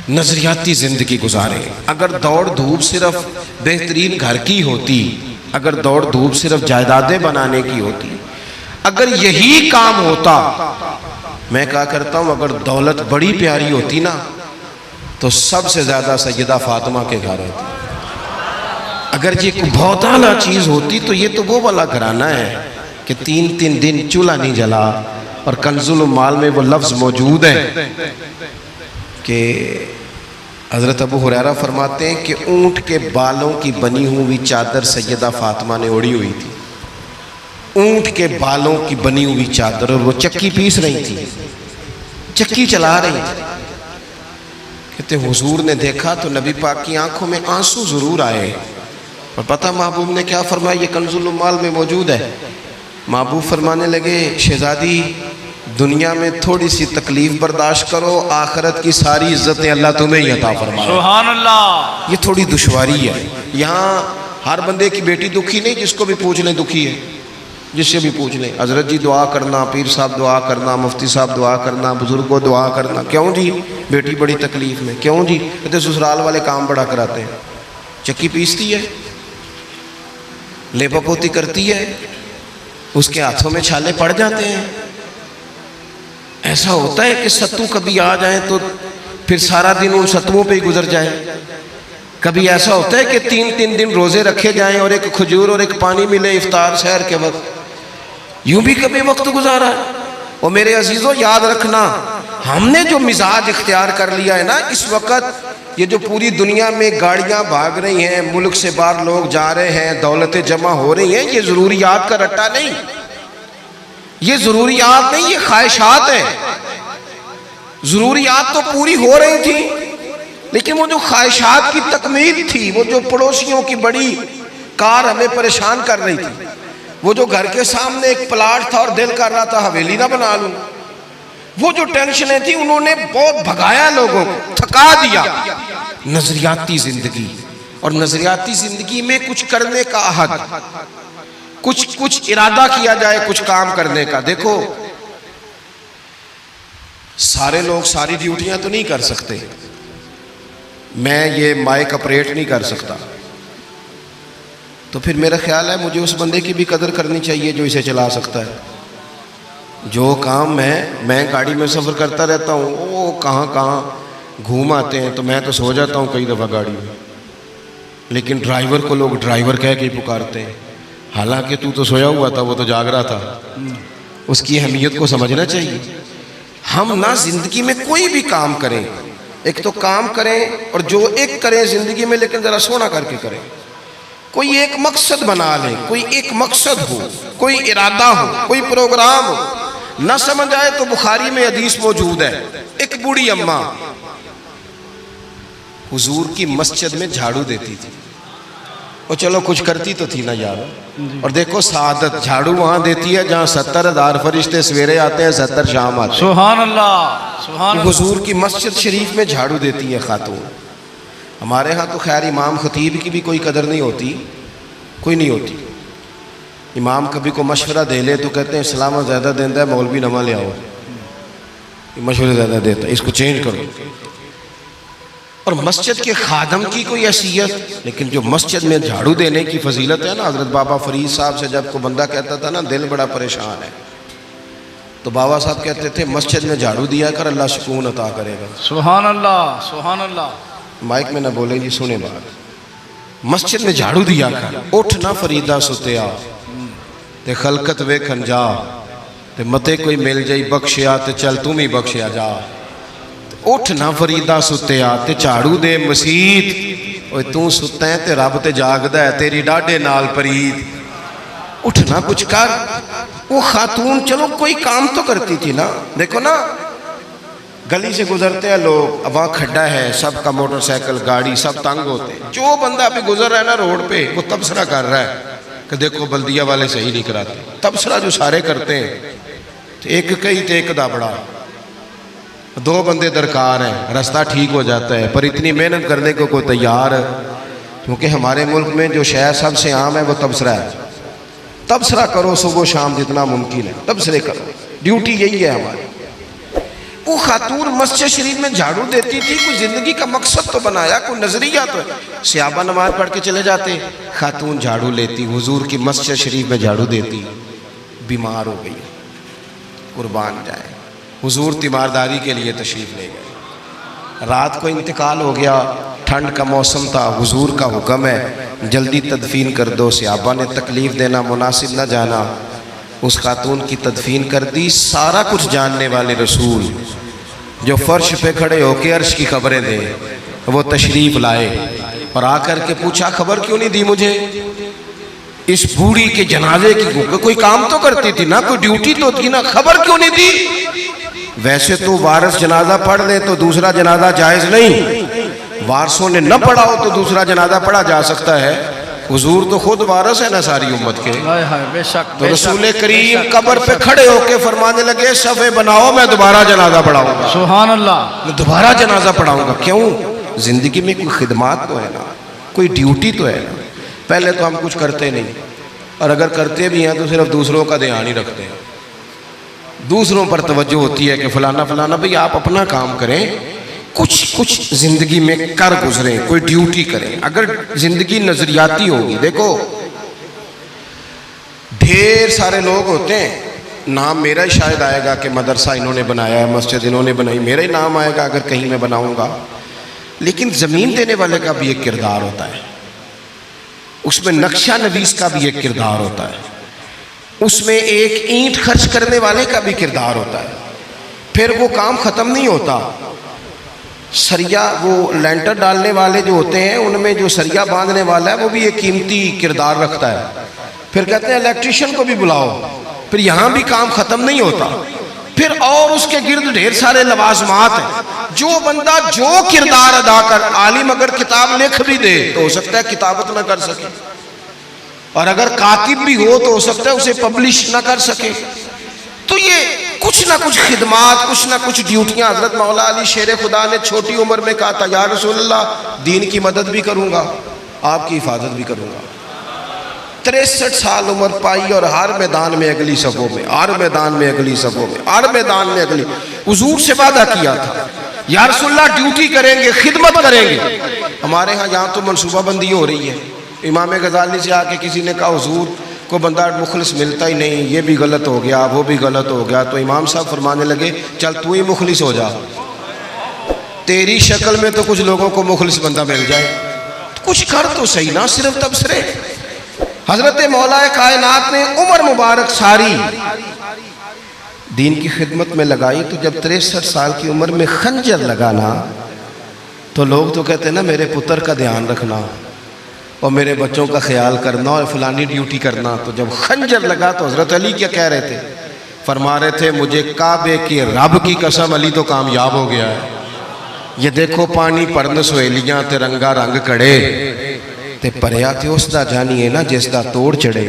नजरियाती जिंदगी गुजारे। अगर दौड़ धूप सिर्फ बेहतरीन घर की होती, अगर दौड़ धूप सिर्फ जायदादें बनाने की होती, अगर यही काम होता, मैं क्या करता हूं, अगर दौलत बड़ी प्यारी होती ना तो सबसे ज्यादा सैयदा फातिमा के घर होती। अगर ये बहुत आला चीज होती तो ये तो वो वाला घराना है कि 3-3 दिन चूल्हा नहीं जला, और कंजुल माल में वो लफ्ज मौजूद है कि हजरत अबू हुरैरा फरमाते हैं कि ऊंट के बालों की बनी हुई चादर सैयदा फातिमा ने ओढ़ी हुई थी। ऊंट के बालों की बनी हुई चादर, और वो चक्की पीस रही थी, चक्की चला रही थी। कहते हुजूर ने देखा तो नबी पाक की आंखों में आंसू जरूर आए, और पता महबूब ने क्या फरमाया, ये कंजुल माल में मौजूद है। महबूब फरमाने लगे, शहजादी दुनिया में थोड़ी सी तकलीफ बर्दाश्त करो, आखिरत की सारी इज्जतें अल्लाह तुम्हें ही अता फरमाए। सुभान अल्लाह। ये थोड़ी दुश्वारी है। यहाँ हर बंदे की बेटी दुखी नहीं, जिसको भी पूछ लें दुखी है, जिससे भी पूछ लें, हजरत जी दुआ करना, पीर साहब दुआ करना, मुफ्ती साहब दुआ करना, बुजुर्गों दुआ करना। क्यों जी? बेटी बड़ी तकलीफ में। क्यों जी? कहते ससुराल वाले काम बड़ा कराते हैं, चक्की पीसती है, लेपा पोती करती है, उसके हाथों में छाले पड़ जाते हैं। ऐसा होता है कि सत्तू कभी आ जाए तो फिर सारा दिन उन सत्तुओं पे ही गुजर जाए। कभी ऐसा होता है कि 3-3 दिन रोजे रखे जाएं और एक खजूर और एक पानी मिले इफ्तार शहर के वक्त। यूं भी कभी वक्त गुजारा है। और मेरे अजीजों याद रखना, हमने जो मिजाज इख्तियार कर लिया है ना इस वक्त, ये जो पूरी दुनिया में गाड़ियां भाग रही हैं, मुल्क से बाहर लोग जा रहे हैं, दौलतें जमा हो रही हैं, ये जरूरियात का रट्टा नहीं, ये जरूरियात नहीं, ये ख्वाहिशात है। जरूरियात तो पूरी हो रही थी, लेकिन वो जो ख्वाहिशात की तकमील थी, वो जो पड़ोसियों की बड़ी कार हमें परेशान कर रही थी, वो जो घर के सामने एक प्लाट था और दिल कर रहा था हवेली ना बना लूं, वो जो टेंशनें थी, उन्होंने बहुत भगाया लोगों को, थका दिया। नजरियाती जिंदगी, और नजरियाती जिंदगी में कुछ करने का अहद, कुछ इरादा किया जाए कुछ काम करने का। देखो सारे लोग सारी ड्यूटियां तो नहीं कर सकते, मैं ये माइक ऑपरेट नहीं कर सकता, तो फिर मेरा ख्याल है मुझे उस बंदे की भी कदर करनी चाहिए जो इसे चला सकता है। जो काम मैं गाड़ी में सफ़र करता रहता हूँ, वो कहाँ घूम आते हैं, तो मैं तो सो जाता हूँ कई दफ़ा गाड़ी में, लेकिन ड्राइवर को लोग ड्राइवर कह के ही पुकारते हैं, हालांकि तू तो सोया हुआ था, वो तो जाग रहा था। उसकी अहमियत को समझना चाहिए। हम ना जिंदगी में कोई भी काम करें, एक तो काम करें, और जो एक करें जिंदगी में, लेकिन ज़रा सोना करके करें। कोई एक मकसद बना लें, कोई एक मकसद हो, कोई इरादा हो, कोई प्रोग्राम हो। ना समझ आए तो बुखारी में हदीस मौजूद है, एक बूढ़ी अम्मा हुजूर की मस्जिद में झाड़ू देती थी, और चलो कुछ करती तो थी ना यार। और देखो सादत, झाड़ू वहां देती है जहां 70,000 फरिश्ते सवेरे आते हैं, 70 शाम आते हैं। सुभान अल्लाह, सुभान अल्लाह। हुजूर की मस्जिद शरीफ में झाड़ू देती है खातून। हमारे यहाँ तो खैर इमाम खतीब की भी कोई कदर नहीं होती, कोई नहीं होती। इमाम कभी को मशवरा दे ले तो कहते हैं सलामा ज़्यादा देता है, मौलवी नमा ले आओ, मशवरे ज़्यादा देता है, इसको चेंज करो। और मस्जिद के खादम की कोई हैसियत, लेकिन जो मस्जिद में झाड़ू देने की फजीलत है ना, हज़रत बाबा फरीद साहब से जब को बंदा कहता था ना दिल बड़ा परेशान है, तो बाबा साहब कहते थे मस्जिद में झाड़ू दिया कर, अल्लाह सुकून अता करेगा। सुभान अल्लाह, सुभान अल्लाह। माइक में ना बोले जी, सुने बात, मस्जिद में झाड़ू दिया कर। उठ ना फरीदा सुतिया ते खलकत वेखन जा, ते मते कोई मिल जाई बख्शिया ते चल तू भी बख्शिया जा। उठ ना फरीदा सुतिया ते झाड़ू दे मसीत, ओए तू सुता है ते रब ते जागदा है, तेरी डाडे नाल परीत। उठ ना कुछ कर। वो खातून चलो कोई काम तो करती थी ना। देखो ना गली से गुजरते हैं लोग, अब वहाँ खड्डा है, सबका मोटरसाइकिल गाड़ी सब तंग होते हैं। जो बंदा अभी गुजर रहा है ना रोड पे, वो तबसरा कर रहा है कि देखो बल्दिया वाले सही नहीं कराते। तबसरा जो सारे करते हैं, तो एक कई तो एक दाबड़ा, 2 बंदे दरकार हैं, रास्ता ठीक हो जाता है। पर इतनी मेहनत करने को कोई तैयार है, क्योंकि हमारे मुल्क में जो शय सबसे आम है वो तबसरा है। तबसरा करो सुबह शाम जितना मुमकिन है, तबसरे करो, ड्यूटी यही है हमारी। वो खातून मस्जिद शरीफ में झाड़ू देती थी, कोई जिंदगी का मकसद तो बनाया, कोई नजरिया तो है। सहाबा नमाज पढ़ के चले जाते, खातून झाड़ू लेती, हुजूर की मस्जिद शरीफ में झाड़ू देती, बीमार हो गई, कुर्बान जाए, हुजूर तीमारदारी के लिए तशरीफ ले गए। रात को इंतकाल हो गया, ठंड का मौसम था, हुजूर का हुक्म है जल्दी तदफीन कर दो। सहाबा ने तकलीफ देना मुनासिब न जाना, उस खातून की तदफीन कर दी। सारा कुछ जानने वाले रसूल जो फर्श पे खड़े होके अर्श की खबरें दे, वो तशरीफ लाए और आकर के पूछा खबर क्यों नहीं दी मुझे, इस बूढ़ी के जनाजे की कोई काम तो करती थी ना, कोई ड्यूटी तो थी ना, खबर क्यों नहीं दी। वैसे तो वारिस जनाजा पढ़ ले तो दूसरा जनाजा जायज नहीं, वारसों ने न पढ़ा हो तो दूसरा जनाजा पढ़ा जा सकता है। हुजूर तो खुद वारिस है ना सारी उम्मत के। तो रसूल करीम कब्र पे खड़े होके फरमाने लगे सफ़े बनाओ, मैं दोबारा जनाजा पढ़ाऊंगा। सुभान अल्लाह। मैं दोबारा जनाजा पढ़ाऊंगा। क्यों? जिंदगी में कोई खिदमत तो है ना, कोई ड्यूटी तो है ना। पहले तो हम कुछ करते नहीं, और अगर करते भी हैं तो सिर्फ दूसरों का ध्यान ही रखते हैं, दूसरों पर तवज्जो होती है कि फलाना फलाना। भाई आप अपना काम करें, कुछ जिंदगी में कर गुजरे, कोई ड्यूटी करें। अगर जिंदगी नजरियाती होगी, देखो ढेर सारे लोग होते हैं, नाम मेरा ही शायद आएगा कि मदरसा इन्होंने बनाया है, मस्जिद इन्होंने बनाई, मेरा ही नाम आएगा अगर कहीं मैं बनाऊंगा। लेकिन जमीन देने वाले का भी एक किरदार होता है, उसमें नक्शा नवीस का भी एक किरदार होता है, उसमें एक ईंट खर्च करने वाले का भी किरदार होता है। फिर वो काम खत्म नहीं होता। सरिया, वो लेंटर डालने वाले जो होते हैं, उनमें जो सरिया बांधने वाला है वो भी एक कीमती किरदार रखता है। फिर कहते हैं इलेक्ट्रिशियन को भी बुलाओ, फिर यहाँ भी काम खत्म नहीं होता। फिर और उसके गिर्द ढेर सारे लवाजमात हैं। जो बंदा जो किरदार अदा कर, आलिम अगर किताब लिख भी दे तो हो सकता है किताबत ना कर सके, और अगर कातिब भी हो तो हो सकता है उसे पब्लिश ना कर सके। तो ये कुछ ना कुछ खिदमात, कुछ ना कुछ ड्यूटियां। हजरत मौला अली शेर खुदा ने छोटी उम्र में कहा था, या रसूलल्लाह दीन की मदद भी करूंगा, आपकी हिफाजत भी करूंगा। 63 साल उम्र पाई और हर मैदान में अगली सफों में, हर मैदान में अगली सफों में, हर मैदान में अगली। हुजूर से वादा किया था, या रसूलल्लाह ड्यूटी करेंगे, खिदमत करेंगे। हमारे यहाँ यहाँ तो मनसूबाबंदी हो रही है। इमाम गजाली से आके किसी ने कहा हुजूर को बंदा मुखलिस मिलता ही नहीं, ये भी गलत हो गया, वो भी गलत हो गया। तो इमाम साहब फरमाने लगे चल तू ही मुखलिस हो जा, तेरी शक्ल में तो कुछ लोगों को मुखलिस बंदा मिल जाए, तो कुछ कर तो सही ना, सिर्फ तबसरे। हजरत मौला कायनात ने उम्र मुबारक सारी दीन की खिदमत में लगाई। तो जब 63 साल की उम्र में खंजर लगाना, तो लोग तो कहते हैं ना मेरे पुत्र का ध्यान रखना और मेरे बच्चों का ख्याल करना और फलानी ड्यूटी करना। तो जब खंजर लगा तो हजरत अली क्या कह रहे थे? फरमा रहे थे मुझे काबे के रब की कसम, अली तो कामयाब हो गया है। ये देखो पानी परन सहेलियां ते रंगा रंग कड़े ते परया थे उसदा जानिए ना जिसदा तोड़ चढ़े।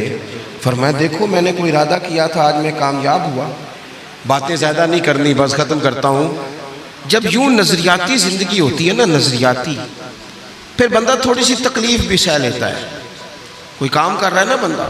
फरमाया देखो मैंने कोई इरादा किया था, आज मैं कामयाब हुआ। बातें ज़्यादा नहीं करनी, बस ख़त्म करता हूँ। जब यूँ नज़रियाती ज़िंदगी होती है ना, नज़रियाती, फिर बंदा थोड़ी सी तकलीफ भी सह लेता है। कोई काम कर रहा है ना बंदा,